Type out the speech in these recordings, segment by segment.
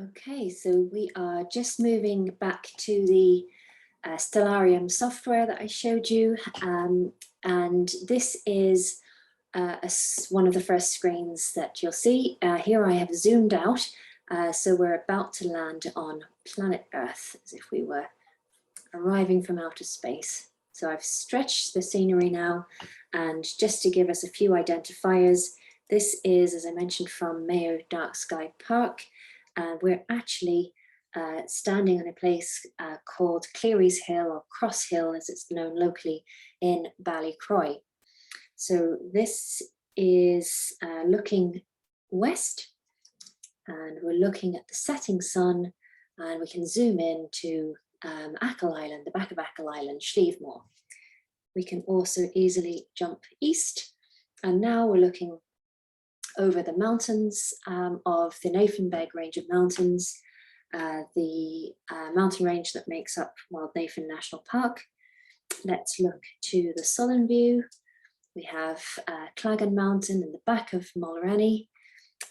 Okay, so we are just moving back to the Stellarium software that I showed you, and this is one of the first screens that you'll see. Here I have zoomed out, so we're about to land on planet Earth as if we were arriving from outer space. So I've stretched the scenery now, and just to give us a few identifiers, this is, as I mentioned, from Mayo Dark Sky Park. We're actually standing on a place called Cleary's Hill, or Cross Hill as it's known locally, in Ballycroy. So this is looking west, and we're looking at the setting sun, and we can zoom in to Achill Island, the back of Achill Island, Slievemore. We can also easily jump east, and now we're looking over the mountains of the Nathan range of mountains, the mountain range that makes up Wild Nathan National Park. Let's look to the southern view. We have Clagan Mountain in the back of Mulranny,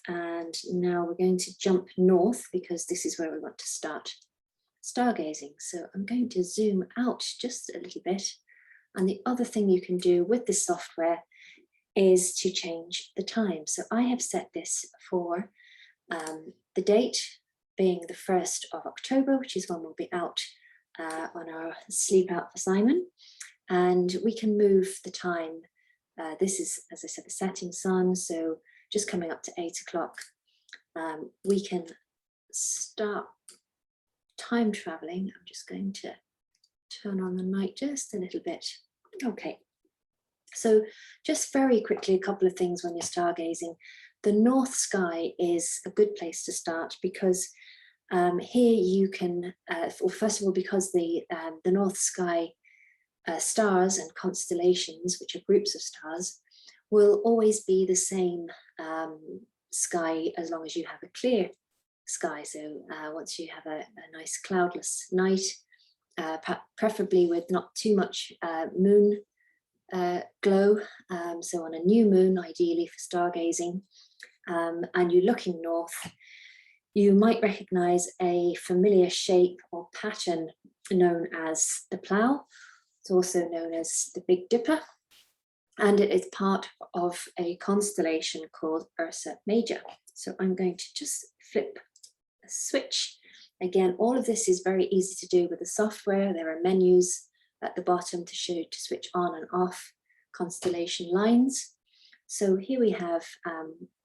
and now we're going to jump north because this is where we want to start stargazing. So I'm going to zoom out just a little bit, and the other thing you can do with this software is to change the time. So I have set this for the date being the 1st of October, which is when we'll be out on our sleep out for Simon. And we can move the time. This is, as I said, the setting sun, so just coming up to 8 o'clock. We can start time traveling. I'm just going to turn on the night just a little bit. Okay. So just very quickly, a couple of things when you're stargazing. The north sky is a good place to start because here you can, well, first of all, because the north sky stars and constellations, which are groups of stars, will always be the same sky as long as you have a clear sky. So once you have a nice cloudless night, preferably with not too much moon glow, so on a new moon ideally for stargazing, and you're looking north, you might recognize a familiar shape or pattern known as the plough. It's also known as the Big Dipper, and it is part of a constellation called Ursa Major. So I'm going to just flip a switch. Again, all of this is very easy to do with the software. There are menus at the bottom to show to switch on and off constellation lines. So here we have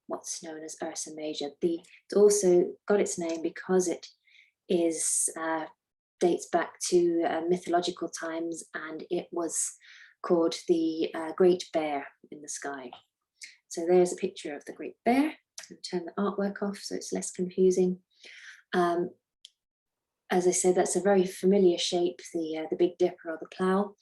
what's known as Ursa Major. It's also got its name because it is dates back to mythological times, and it was called the Great Bear in the sky. So there's a picture of the Great Bear. I'll turn the artwork off so it's less confusing. As I said, that's a very familiar shape, the Big Dipper or the plough,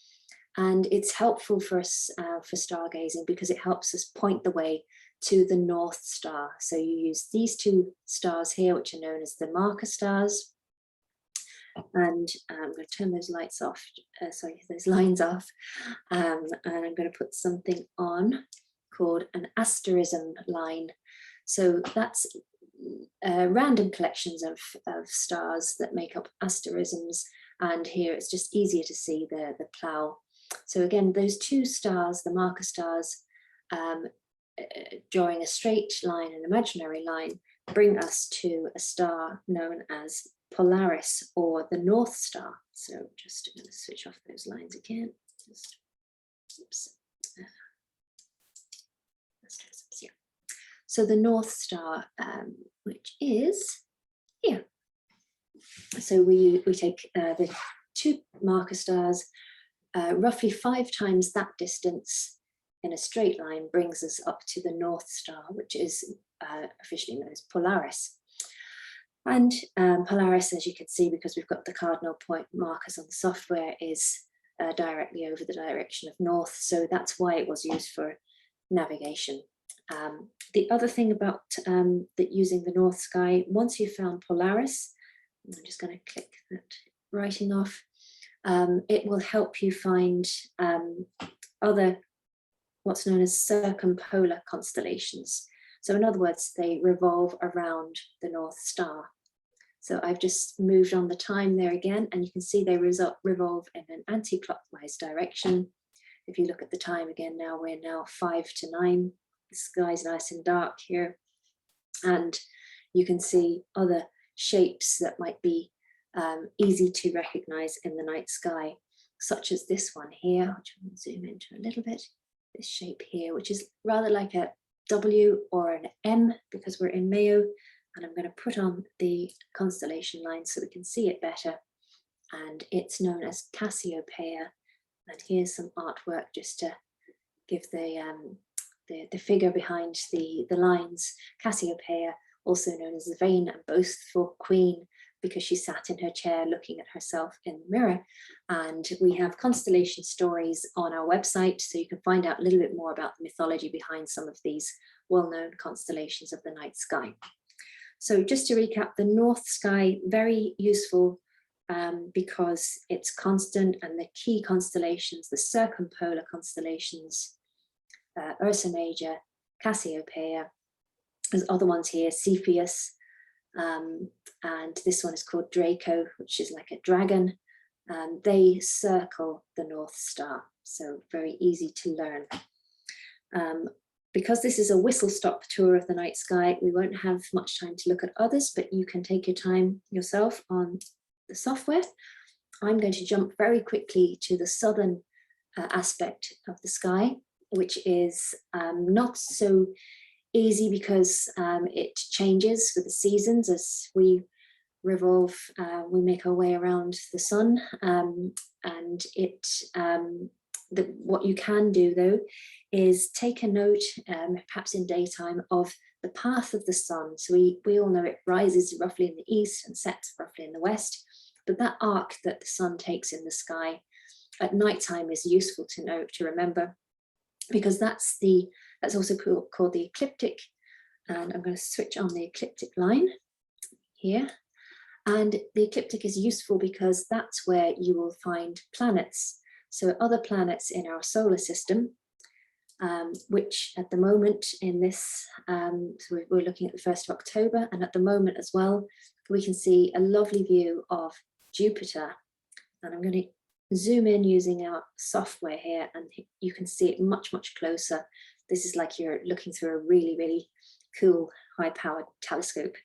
and it's helpful for us for stargazing because it helps us point the way to the North Star. So you use these two stars here, which are known as the marker stars, and I'm going to turn those lights off, those lines off, and I'm going to put something on called an asterism line. So that's random collections of stars that make up asterisms, and here it's just easier to see the plough. So again, those two stars, the marker stars, drawing a straight line, an imaginary line, bring us to a star known as Polaris, or the North Star. So just going to switch off those lines again. Just, oops. Yeah. So the North Star, which is here. So we take the two marker stars, roughly 5 times that distance in a straight line brings us up to the North Star, which is officially known as Polaris. And Polaris, as you can see, because we've got the cardinal point markers on the software, is directly over the direction of north. So that's why it was used for navigation. The other thing about using the north sky, once you've found Polaris, I'm just going to click that writing off, it will help you find other what's known as circumpolar constellations. So in other words, they revolve around the North Star. So I've just moved on the time there again, and you can see they revolve in an anti-clockwise direction. If you look at the time again now, we're now 5 to 9. The sky's nice and dark here. And you can see other shapes that might be easy to recognize in the night sky, such as this one here, which I'm going to zoom into a little bit. This shape here, which is rather like a W or an M because we're in Mayo. And I'm going to put on the constellation line so we can see it better. And it's known as Cassiopeia. And here's some artwork just to give the figure behind the lines. Cassiopeia, also known as the vain and boastful queen, because she sat in her chair looking at herself in the mirror. And we have constellation stories on our website, so you can find out a little bit more about the mythology behind some of these well-known constellations of the night sky. So just to recap, the north sky, very useful because it's constant, and the key constellations, the Circumpolar Constellations, Ursa Major, Cassiopeia, there's other ones here, Cepheus, and this one is called Draco, which is like a dragon. They circle the North Star, so very easy to learn. Because this is a whistle-stop tour of the night sky, we won't have much time to look at others, but you can take your time yourself on the software. I'm going to jump very quickly to the southern aspect of the sky, which is not so easy because it changes with the seasons as we revolve, we make our way around the sun, and what you can do though is take a note, perhaps in daytime, of the path of the sun. So we all know it rises roughly in the east and sets roughly in the west, but that arc that the sun takes in the sky at nighttime is useful to know, to remember, because that's also called the ecliptic. And I'm going to switch on the ecliptic line here. And the ecliptic is useful because that's where you will find planets. So other planets in our solar system, which at the moment in this, so we're looking at the 1st of October, and at the moment as well, we can see a lovely view of Jupiter. And I'm going to zoom in using our software here, and you can see it much, much closer. This is like you're looking through a really, really cool, high-powered telescope.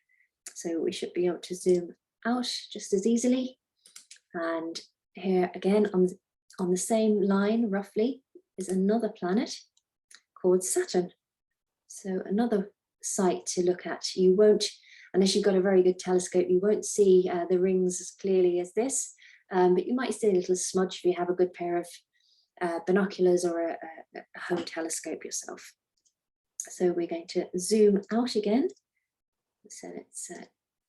So we should be able to zoom out just as easily. And here again, on the same line, roughly, is another planet called Saturn. So another site to look at. You won't, unless you've got a very good telescope, you won't see the rings as clearly as this, but you might see a little smudge if you have a good pair of binoculars or a home telescope yourself. So we're going to zoom out again. So it's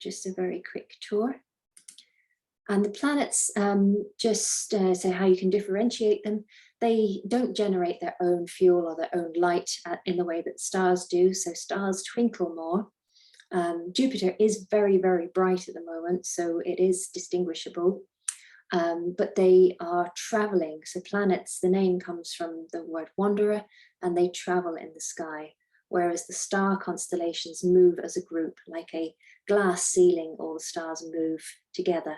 just a very quick tour. And the planets, just so how you can differentiate them, they don't generate their own fuel or their own light in the way that stars do. So stars twinkle more. Jupiter is very, very bright at the moment, so it is distinguishable. But they are traveling. So planets, the name comes from the word wanderer, and they travel in the sky. Whereas the star constellations move as a group, like a glass ceiling, all the stars move together.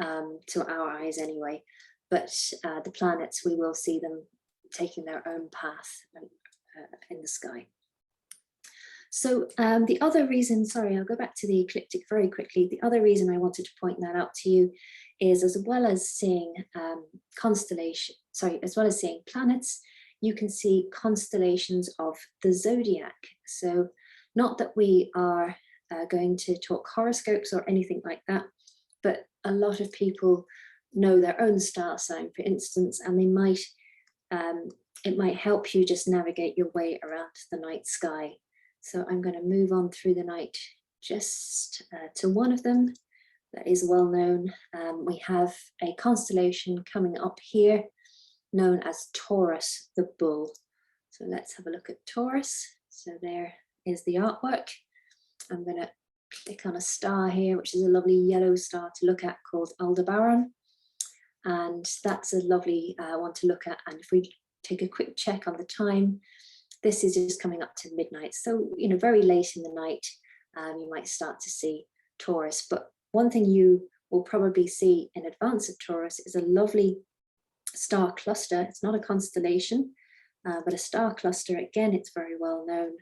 To our eyes anyway, but the planets, we will see them taking their own path in the sky. So the other reason, sorry, I'll go back to the ecliptic very quickly. The other reason I wanted to point that out to you is, as well as seeing as well as seeing planets, you can see constellations of the zodiac. So not that we are going to talk horoscopes or anything like that, but a lot of people know their own star sign, for instance, and they might, it might help you just navigate your way around the night sky. So I'm going to move on through the night just to one of them that is well known. We have a constellation coming up here known as Taurus the Bull. So let's have a look at Taurus. So there is the artwork. I'm going to click on a star here, which is a lovely yellow star to look at called Aldebaran. And that's a lovely one to look at. And if we take a quick check on the time, this is just coming up to midnight. So, you know, very late in the night, you might start to see Taurus. But one thing you will probably see in advance of Taurus is a lovely star cluster. It's not a constellation, but a star cluster. Again, it's very well known,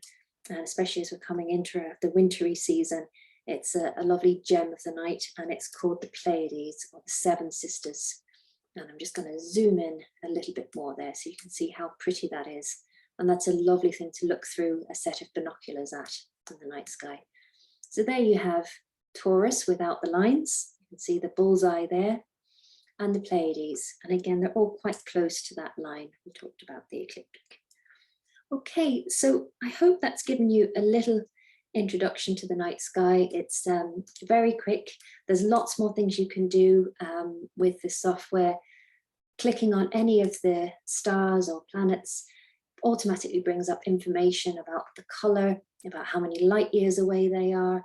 and especially as we're coming into the wintry season, it's a lovely gem of the night, and it's called the Pleiades, or the Seven Sisters. And I'm just going to zoom in a little bit more there so you can see how pretty that is. And that's a lovely thing to look through a set of binoculars at in the night sky. So there you have Taurus without the lines. You can see the bullseye there, and the Pleiades. And again, they're all quite close to that line. We talked about the ecliptic. Okay, so I hope that's given you a little introduction to the night sky. It's very quick. There's lots more things you can do with the software. Clicking on any of the stars or planets automatically brings up information about the color, about how many light years away they are,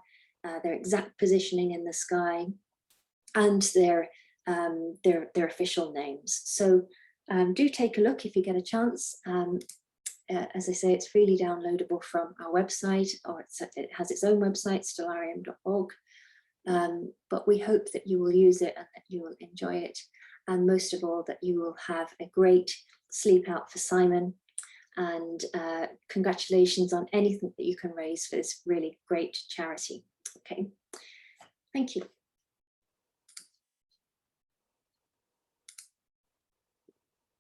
their exact positioning in the sky, and their official names. So do take a look if you get a chance. As I say, it's freely downloadable from our website, or it has its own website, stellarium.org. But we hope that you will use it and that you will enjoy it. And most of all, that you will have a great sleep out for Simon. And congratulations on anything that you can raise for this really great charity. Okay, thank you.